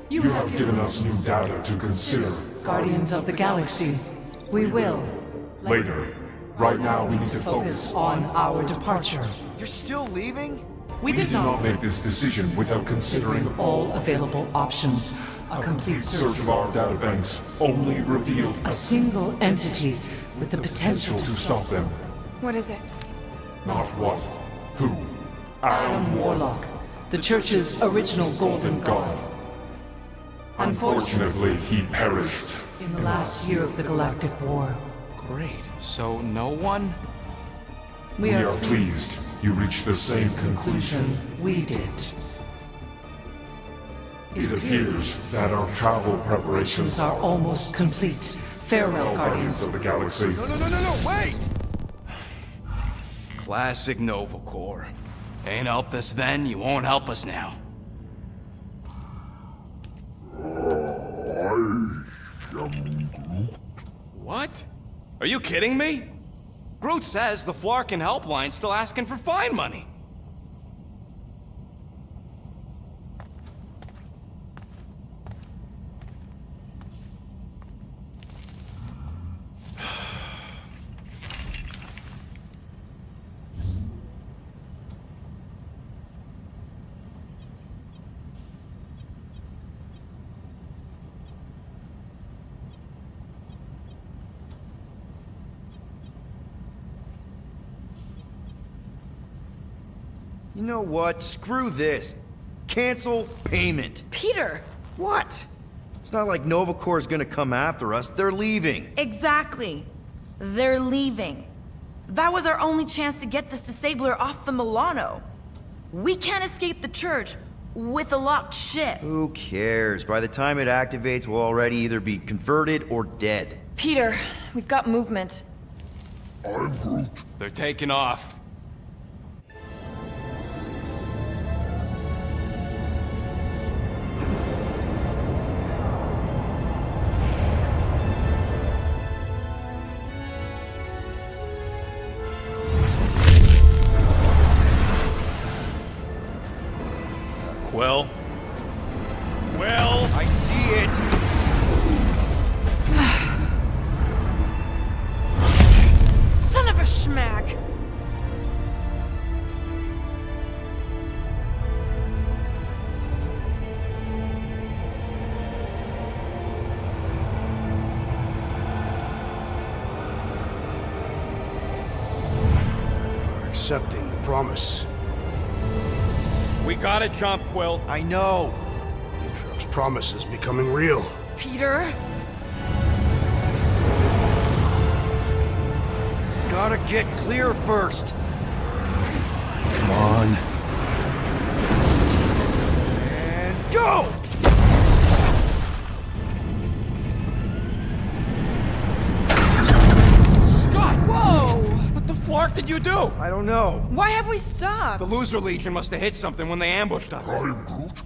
You have given us new data to consider. Guardians of the Galaxy. We will. Later. Right now we need to focus. Focus on our departure. You're still leaving? We We did did not not make this decision without considering all available options. A complete search of our databanks only revealed A single entity with the potential to stop them. What is it? Not what, who, Adam Warlock, the Church's original Golden God. Unfortunately, he perished. In the last year of the Galactic War, Great. So no one? we We are pleased you reached the same conclusion. we did. It appears that our travel preparations Are almost complete. Farewell, Guardians Guardians. of the Galaxy. No, wait! Classic Nova Corps. Ain't helped us then, you won't help us now. What? Are you kidding me? Groot says the Flarkin helpline's still asking for fine money. You know what? Screw this. Cancel payment. Peter! What? It's not like Nova Corps is gonna come after us. They're leaving. Exactly. They're leaving. That was our only chance to get this disabler off the Milano. We can't escape the church with a locked ship. Who cares? By the time it activates, we'll already either be converted or dead. Peter, we've got movement. They're taking off. Quill? Quill? I see it. Son of a schmack! Are accepting the promise. We gotta jump, Quill. I know. Atriox's promise is becoming real. Peter? Gotta get clear first. Come on. And go! What did you do? I don't know. Why have we stopped? The Loser Legion must have hit something when they ambushed us.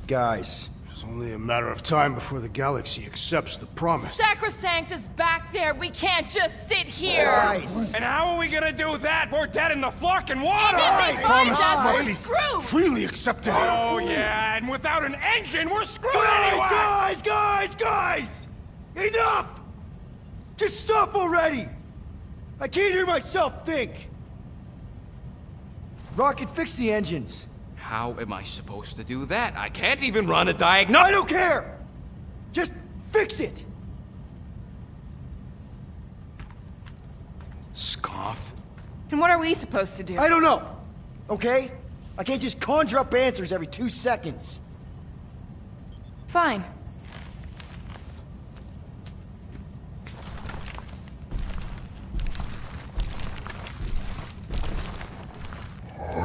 Guys, It's only a matter of time before the galaxy accepts the promise. Sacrosanct is back there. We can't just sit here. guys! And how are we gonna do that? We're dead in the fucking water! And if they find Promise us, must we're be screwed. freely accepted. Oh, yeah, and without an engine, we're screwed anyway! Guys! Enough! Just stop already! I can't hear myself think! Rocket, fix the engines. How am I supposed to do that? I can't even run a I diagnostic. don't care! Just fix it! Scoff. And what are we supposed to do? I don't know, okay? I can't just conjure up answers every 2 seconds. Fine.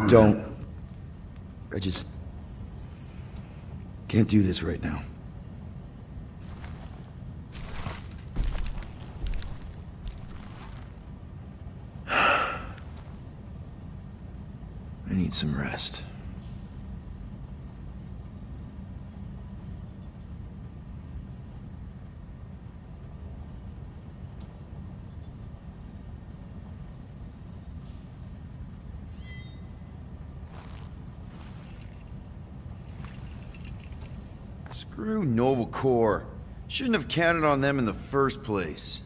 Don't. I just can't do this right now. I need some rest. Screw Nova Corps. Shouldn't have counted on them in the first place.